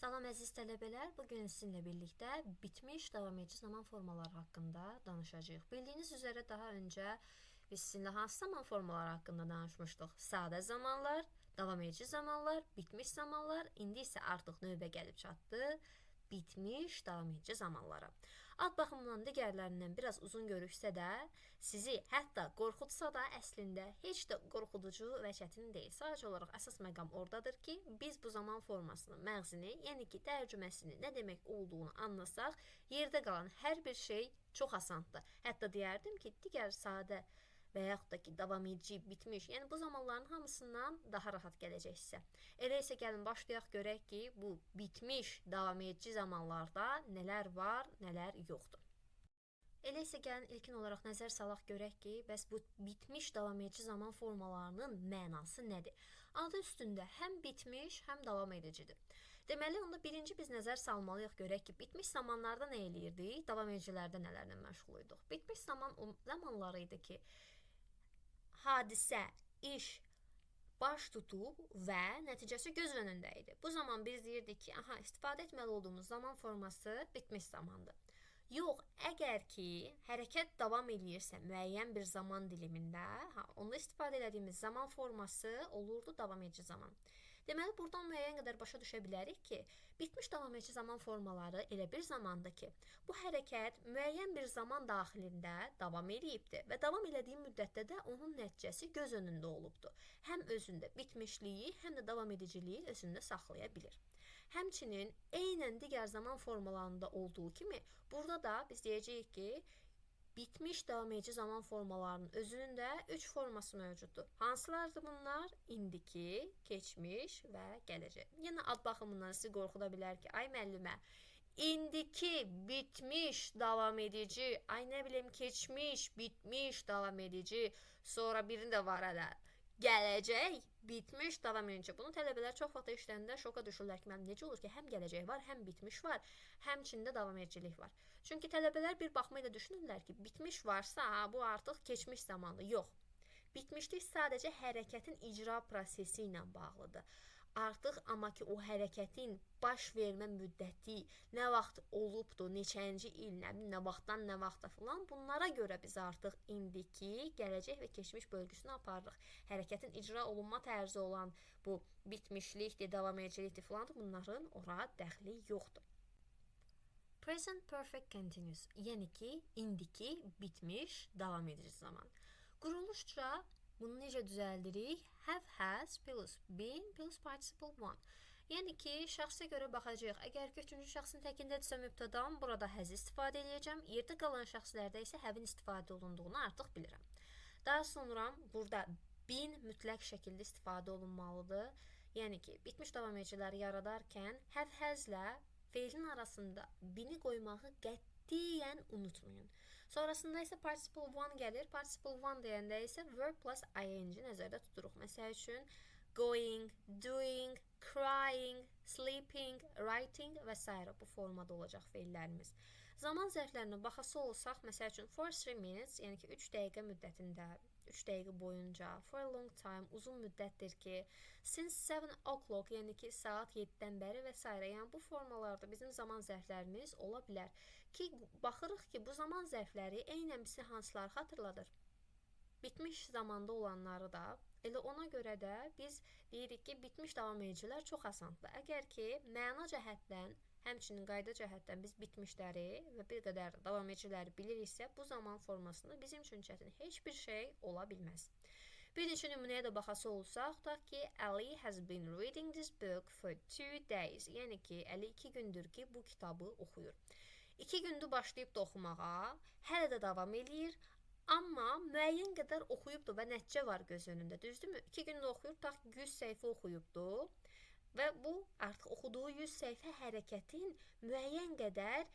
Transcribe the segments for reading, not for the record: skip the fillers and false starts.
Salam əziz tələbələr, bugün sizinlə birlikdə bitmiş davam edici zaman formaları haqqında danışacağıq. Bildiyiniz üzrə daha öncə biz sizinlə hansı zaman formaları haqqında danışmışdıq? Sadə zamanlar, davam edici zamanlar, bitmiş zamanlar, indi isə artıq növbə gəlib çatdı bitmiş davam edici zamanlara. Ad baxımından digərlərindən biraz uzun görüksə də, sizi hətta qorxutsa da əslində heç də qorxuducu və çətin deyil. Sadəcə olaraq əsas məqam oradadır ki, biz bu zaman formasının məğzini, yəni ki, tərcüməsini nə demək olduğunu anlasaq, yerdə qalan hər bir şey çox asandır. Hətta deyərdim ki, digər sadə və yaxud da ki, davam edici, bitmiş, yəni bu zamanların hamısından daha rahat gələcək sizə. Elə isə gəlin başlayaq görək ki, bu bitmiş davam edici zamanlarda nələr var, nələr yoxdur. Elə isə gəlin ilkin olaraq nəzər salaq görək ki, bəs bu bitmiş davam edici zaman formalarının mənası nədir? Adı üstündə həm bitmiş, həm davam edicidir. Deməli, onda birinci biz nəzər salmalıyıq görək ki, bitmiş zamanlarda nə eləyirdik, davam edicilərdə nələrlə məşğul idik. Bitmiş zaman o zamanları idi ki, hadisə, iş baş tutub və nəticəsi göz önündə idi. Bu zaman biz deyirdik ki, istifadə etməli olduğumuz zaman forması bitmiş zamandır. Yox, əgər ki, hərəkət davam edirsə müəyyən bir zaman dilimində, onda istifadə etdiyimiz zaman forması olurdu davam edici zaman. Deməli, buradan müəyyən qədər başa düşə bilərik ki, bitmiş davam edici zaman formaları elə bir zamandır ki, bu hərəkət müəyyən bir zaman daxilində davam edibdir və davam elədiyi müddətdə də onun nəticəsi göz önündə olubdur. Həm özündə bitmişliyi, həm də davam ediciliyi özündə saxlaya bilir. Həmçinin eynən digər zaman formalarında olduğu kimi, burada da biz deyəcəyik ki, bitmiş davam edici zaman formalarının özünün də 3 forması mövcuddur. Hansılardır bunlar? İndiki, keçmiş və gələcək. Yenə ad baxımından sizi qorxuda bilər ki, ay müəllimə, indiki, bitmiş, davam edici, ay nə bilim, keçmiş, bitmiş, davam edici, sonra birini də var hələ. Gələcək, bitmiş, davam edici. Bunu tələbələr çox vaxt işlərində şoka düşürlər ki, necə olur ki, həm gələcək var, həm bitmiş var, həmçində davam edicilik var. Çünki tələbələr bir baxma ilə düşünürlər ki, bitmiş varsa, bu artıq keçmiş zamanlı. Yox. Bitmişlik sadəcə hərəkətin icra prosesi ilə bağlıdır. Artıq amma ki, o hərəkətin baş vermə müddəti nə vaxt olubdur, neçənci il, nə vaxtdan nə vaxta filan, bunlara görə biz artıq indiki, gələcək və keçmiş bölgüsünü aparırıq. Hərəkətin icra olunma tərzi olan bu bitmişlikdir, davam edicilikdir filan, bunların ora dəxli yoxdur. Present Perfect Continuous, yəni ki, indiki, bitmiş, davam edici zaman. Quruluşca bunu necə düzəldirik? Have, has, plus been, plus participle one. Yəni ki, şəxsə görə baxacağıq. Əgər ki, üçüncü şəxsin təkindədirsə mübtədam, burada has istifadə edəcəm. Yerdə qalan şəxslərdə isə have-in istifadə olunduğunu artıq bilirəm. Daha sonra burada been mütləq şəkildə istifadə olunmalıdır. Yəni ki, bitmiş davam ediciləri yaradarkən have, has-lə feilin arasında beni qoymağı qətiyyən unutmayın. Sonrasında isə participle one gəlir. Participle one deyəndə isə verb plus ing nəzərdə tuturuq. Məsəl üçün going, doing, crying, sleeping, writing və s. bu formada olacaq feillərimiz. Zaman zərflərinə baxası olsaq, məsəl üçün for 3 minutes, yəni ki 3 dəqiqə müddətində, 3 dəqiqə boyunca, for a long time, uzun müddətdir ki, since 7 o'clock, yəni ki saat 7-dən bəri və s. Yəni bu formalarda bizim zaman zərflərimiz ola bilər. Ki, baxırıq ki, bu zaman zərfləri eynən bizi hansıları xatırladır? Bitmiş zamanda olanları da, elə ona görə də biz deyirik ki, bitmiş davam edicilər çox asandır. Əgər ki, məna cəhətdən, həmçinin qayda cəhətdən biz bitmişləri və bir qədər davam ediciləri biliriksə, bu zaman formasında bizim üçün çətin heç bir şey ola bilməz. Bir neçə nümunəyə də baxası olsaq, da ki, Ali has been reading this book for 2 days. Yəni ki, Əli 2 gündür ki, bu kitabı oxuyur. 2 gündür başlayıb da oxumağa, hələ də davam eləyir, amma müəyyən qədər oxuyubdur və nəticə var göz önündə, düzdürmü? 2 gündə oxuyur, ta 100 səhifə oxuyubdur və bu artıq oxuduğu 100 səhifə hərəkətin müəyyən qədər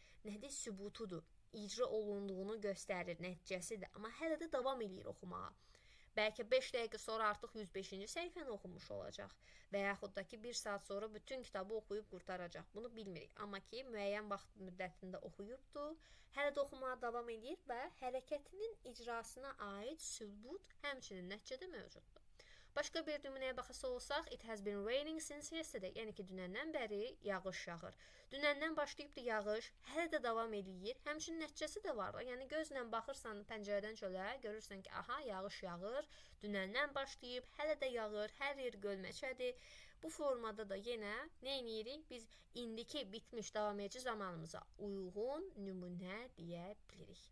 sübutudur, icra olunduğunu göstərir, nəticəsidir, amma hələ də davam eləyir oxumağa. Bəlkə 5 dəqiqə sonra artıq 105-ci səhifəni oxumuş olacaq və yaxud da ki 1 saat sonra bütün kitabı oxuyub qurtaracaq. Bunu bilmirik. Amma ki, müəyyən vaxt müddətində oxuyubdur, hələ də oxumağa davam edir və hərəkətinin icrasına aid sübut həmçinin nəticədə mövcuddur. Başqa bir nümunəyə baxası olsaq, it has been raining since yesterday. Yəni ki, dünəndən bəri yağış yağır. Dünəndən başlayıb da yağış hələ də davam eləyir. Həmçinin nəticəsi də var. Yəni gözlə baxırsan pəncərədən çölə, görürsən ki, aha, yağış yağır. Dünəndən başlayıb hələ də yağır. Hər yer gölməçədir. Bu formada da yenə nə edirik? Biz indiki bitmiş davam edici zamanımıza uyğun nümunə deyə bilirik.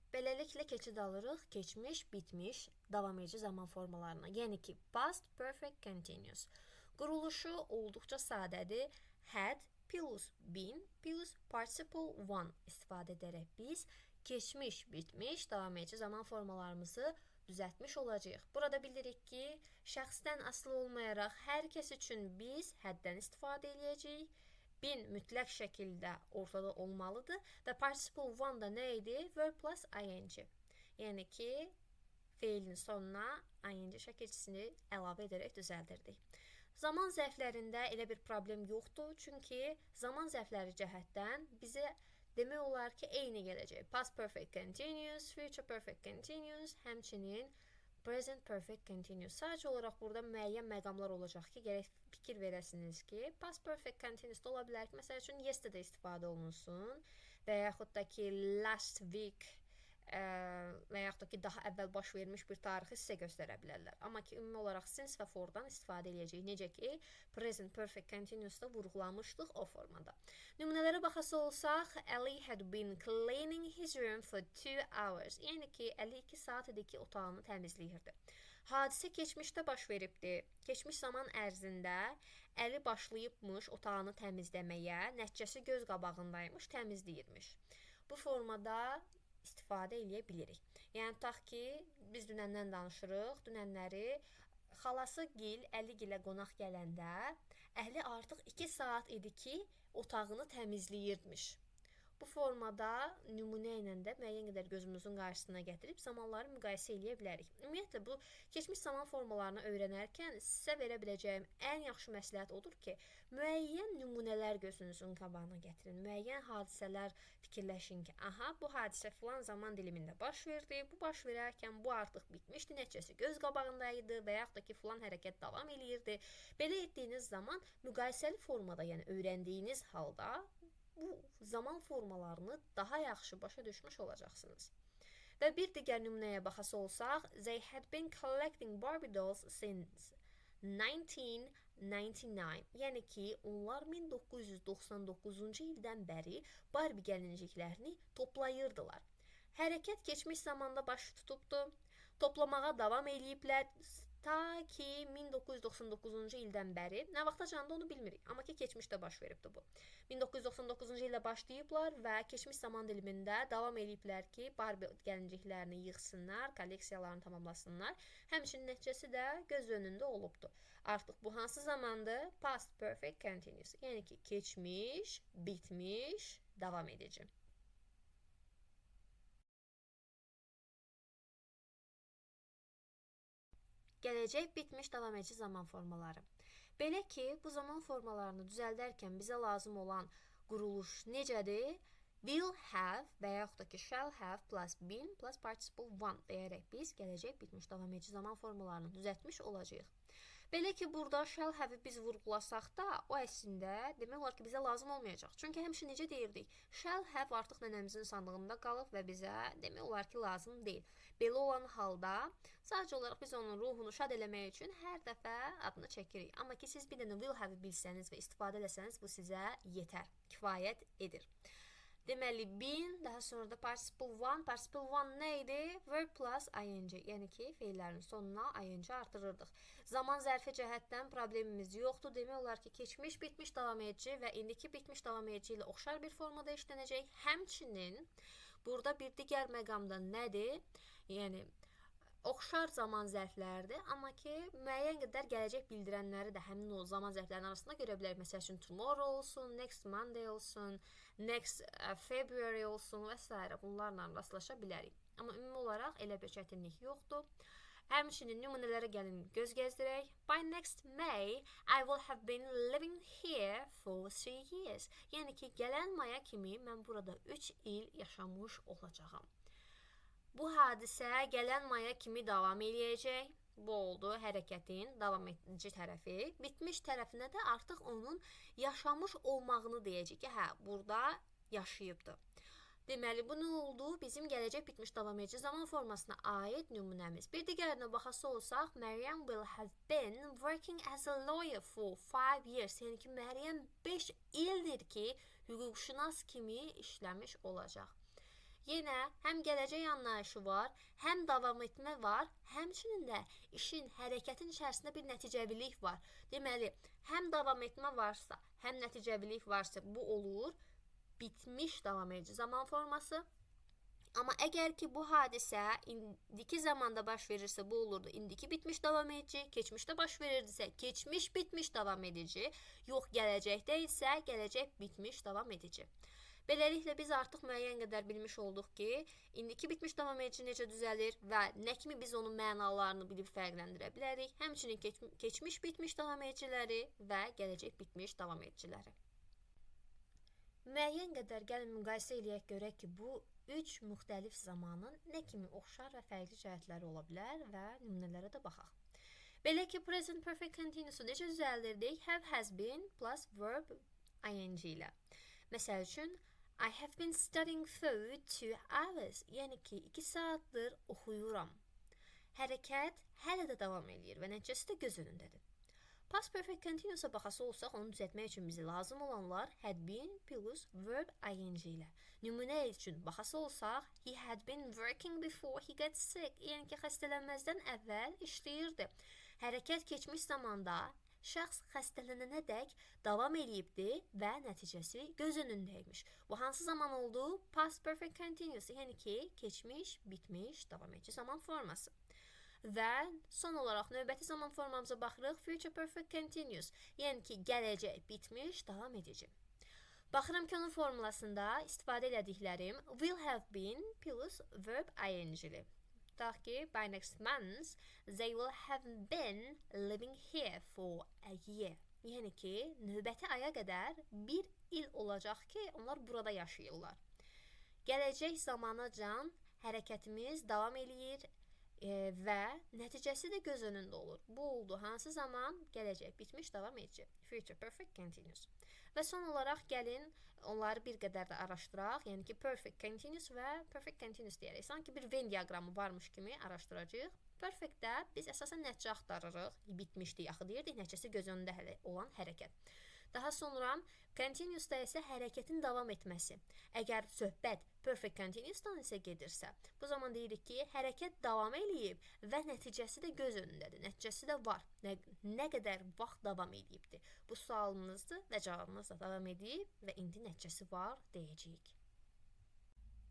Beləliklə keçid alırıq keçmiş, bitmiş, davam edici zaman formalarına. Yəni ki, past perfect continuous. Quruluşu olduqca sadədir. Had plus been plus participle one istifadə edərək biz keçmiş, bitmiş, davam edici zaman formalarımızı düzəltmiş olacağıq. Burada bilirik ki, şəxsdən asılı olmayaraq hər kəs üçün biz həddən istifadə edəcəyik. Been mütləq şəkildə ortada olmalıdır və participle one da nə idi? Verb plus ing. Yəni ki, feilin sonuna ing şəkilçisini əlavə edərək düzəldirdik. Zaman zərflərində elə bir problem yoxdur, çünki zaman zərfləri cəhətdən bizə demək olar ki, eyni gələcək. Past perfect continuous, future perfect continuous, həmçinin present perfect continuous. Sadəcə olaraq burada müəyyən məqamlar olacaq ki, gərək fikir verəsiniz ki, past perfect continuous da ola bilər ki, məsəl üçün yesterday istifadə olunsun və yaxud da ki, last week və yaxud da ki, daha əvvəl baş vermiş bir tarixi sizə göstərə bilərlər. Amma ki, ümumi olaraq since və fordan istifadə edəcəyik. Necə ki, present perfect continuous'da vurğulamışdıq o formada. Nümunələrə baxası olsaq, Ali had been cleaning his room for 2 hours. Yəni ki, 52 saat idi ki, otağını təmizləyirdi. Hadisə keçmişdə baş veribdi. Keçmiş zaman ərzində Əli başlayıbmış otağını təmizləməyə, nəticəsi göz qabağındaymış, təmizləyirmiş. Bu formada istifadə edə bilirik. Yəni, tutaq ki, biz dünəndən danışırıq. Dünənləri xalası gil, Əli gilə qonaq gələndə Əli artıq 2 saat idi ki, otağını təmizləyirmiş. Bu formada nümunə ilə də müəyyən qədər gözümüzün qarşısına gətirib zamanları müqayisə edə bilərik. Ümumiyyətlə, bu keçmiş zaman formalarını öyrənərkən sizə verə biləcəyim ən yaxşı məsləhət odur ki, müəyyən nümunələr gözünüzün qabağına gətirin. Müəyyən hadisələr fikirləşin ki, aha, bu hadisə filan zaman dilimində baş verdi. Bu baş verərkən bu artıq bitmişdi, nəticəsi göz qabağındaydı və yaxud da ki, filan hərəkət davam eləyirdi. Belə etdiyiniz zaman müqayisəli formada, yəni öyrəndiyiniz halda bu zaman formalarını daha yaxşı başa düşmüş olacaqsınız. Və bir digər nümunəyə baxası olsaq, they had been collecting Barbie dolls since 1999. Yəni ki, onlar 1999-cu ildən bəri Barbie gəlinciklərini toplayırdılar. Hərəkət keçmiş zamanda baş tutubdu, toplamağa davam eləyiblər. Ta ki 1999-cu ildən bəri, nə vaxtacandı onu bilmirik, amma ki keçmişdə baş veribdi bu. 1999-cu ildə başlayıblar və keçmiş zaman dilimində davam ediblər ki, Barbie gəlinciklərini yığsınlar, kolleksiyalarını tamamlasınlar. Həmçinin nəticəsi də göz önündə olubdu. Artıq bu hansı zamandır? Past perfect continuous. Yəni ki, keçmiş, bitmiş, davam edici. Gələcək, bitmiş, davam edici zaman formaları. Belə ki, bu zaman formalarını düzəldərkən bizə lazım olan quruluş necədir? Will have və yaxud da ki, shall have plus been plus participle one deyərək biz gələcək, bitmiş, davam edici zaman formalarını düzəltmiş olacağıq. Belə ki, burada shall have-i biz vurğulasaq da, o əslində demək olar ki, bizə lazım olmayacaq. Çünki həmişə necə deyirdik? Shall have artıq nənəmizin sandığında qalıb və bizə demək olar ki, lazım deyil. Belə olan halda sadəcə olaraq biz onun ruhunu şad eləmək üçün hər dəfə adını çəkirik. Amma ki, siz bir dənə will have-i bilsəniz və istifadə eləsəniz, bu sizə yetər, kifayət edir. Deməli, been, daha sonra da participle one. Participle one nə idi? Verb plus ing. Yəni ki, feillərin sonuna ing artırırdıq. Zaman zərfi cəhətdən problemimiz yoxdur. Demək olar ki, keçmiş, bitmiş, davam edici və indiki bitmiş, davam edici ilə oxşar bir formada işlənəcək. Həmçinin burada bir digər məqamda nədir? Yəni, oxşar zaman zərflərdir, amma ki, müəyyən qədər gələcək bildirənləri də həmin o zaman zərflərinin arasında görə bilərik. Məsəl üçün, tomorrow olsun, next Monday olsun, next February olsun və s. Bunlarla rastlaşa bilərik. Amma ümumi olaraq elə bir çətinlik yoxdur. Həmçinin nümunələrə gəlin göz gəzdirək. By next May, I will have been living here for 3 years. Yəni ki, gələn maya kimi mən burada 3 il yaşamış olacağam. Bu hadisə gələn maya kimi davam eləyəcək Bu oldu hərəkətin davam edici tərəfi. Bitmiş tərəfinə də artıq onun yaşamış olmağını deyəcək ki, hə, burada yaşayıbdı. Deməli, bu nə oldu? Bizim gələcək bitmiş davam edici zaman formasına aid nümunəmiz. Bir digərinə baxası olsaq, Meryem will have been working as a lawyer for 5 years. Yəni ki, Meryem 5 ildir ki, hüquqşünas kimi işləmiş olacaq. Yenə həm gələcək anlayışı var, həm davam etmə var, həmçinin də işin, hərəkətin içərisində bir nəticəvilik var. Deməli, həm davam etmə varsa, həm nəticəvilik varsa bu olur bitmiş davam edici zaman forması. Amma əgər ki bu hadisə indiki zamanda baş verirsə bu olurdu indiki bitmiş davam edici, keçmişdə baş verirdisə keçmiş bitmiş davam edici, yox gələcəkdə isə gələcək bitmiş davam edici. Beləliklə biz artıq müəyyən qədər bilmiş olduq ki, indiki bitmiş davam edici necə düzəlir və nə kimi biz onun mənalarını bilib fərqləndirə bilərik. Həmçinin keçmiş bitmiş davam ediciləri və gələcək bitmiş davam ediciləri. Müəyyən qədər gəlin müqayisə eləyək görək ki, bu 3 müxtəlif zamanın nə kimi oxşar və fərqli cəhətləri ola bilər və nümunələrə də baxaq. Belə ki, present perfect continuous-u necə düzəldirdik? Have, has been plus verb ing ilə. Məsəl üçün, I have been studying for 2 hours. Yəni ki, 2 saatdır oxuyuram. Hərəkət hələ də davam edir və nəticəsi də göz önündədir. Past perfect continuous-a baxası olsaq, onu düzəltmək üçün bizə lazım olanlar had been plus verb ing ilə. Nümunə üçün baxası olsaq, he had been working before he got sick. Yəni ki, xəstələnməzdən əvvəl işləyirdi. Hərəkət keçmiş zamanda şəxs xəstələnənə dək davam eləyibdi və nəticəsi göz önündəymiş. Bu hansı zaman oldu? Past perfect continuous, yəni ki, keçmiş, bitmiş, davam edici zaman forması. Və son olaraq növbəti zaman formamıza baxırıq. Future perfect continuous, yəni ki, gələcək, bitmiş, davam edici. Baxıram ki, onun formulasında istifadə elədiklərim will have been plus verb ing-li. Tutaq ki, by next month, they will have been living here for a year. Yəni ki, növbəti aya qədər 1 il olacaq ki, onlar burada yaşayırlar. Gələcək zamanacan hərəkətimiz davam eləyir və nəticəsi də göz önündə olur. Bu oldu hansı zaman? Gələcək, bitmiş, davam edici. Future perfect continuous. Və son olaraq gəlin onları bir qədər də araşdıraq. Yəni ki, perfect continuous və perfect continuous deyərək. Sanki bir Venn diaqramı varmış kimi araşdıracağıq. Perfectdə biz əsasən nəticə axtarırıq. Bitmişdi, yaxı deyirdik, nəticəsi göz önündə olan hərəkət. Daha sonra continuousda isə hərəkətin davam etməsi. Əgər söhbət perfect continuousdan isə gedirsə, bu zaman deyirik ki, hərəkət davam eləyib və nəticəsi də göz önündədir. Nəticəsi də var. Nə qədər vaxt davam eləyibdir? Bu sualımızdır və cavabımız da davam edib və indi nəticəsi var deyəcəyik.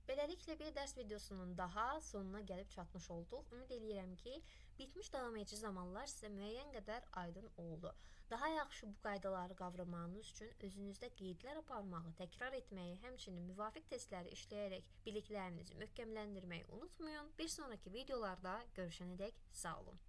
Beləliklə bir dərs videosunun daha sonuna gəlib çatmış olduq. Ümid edirəm ki, bitmiş davam edici zamanlar sizə müəyyən qədər aydın oldu. Daha yaxşı bu qaydaları qavramanız üçün özünüzdə qeydlər aparmağı, təkrar etməyi, həmçinin müvafiq testləri işləyərək biliklərinizi möhkəmləndirməyi unutmayın. Bir sonraki videolarda görüşənədək sağ olun.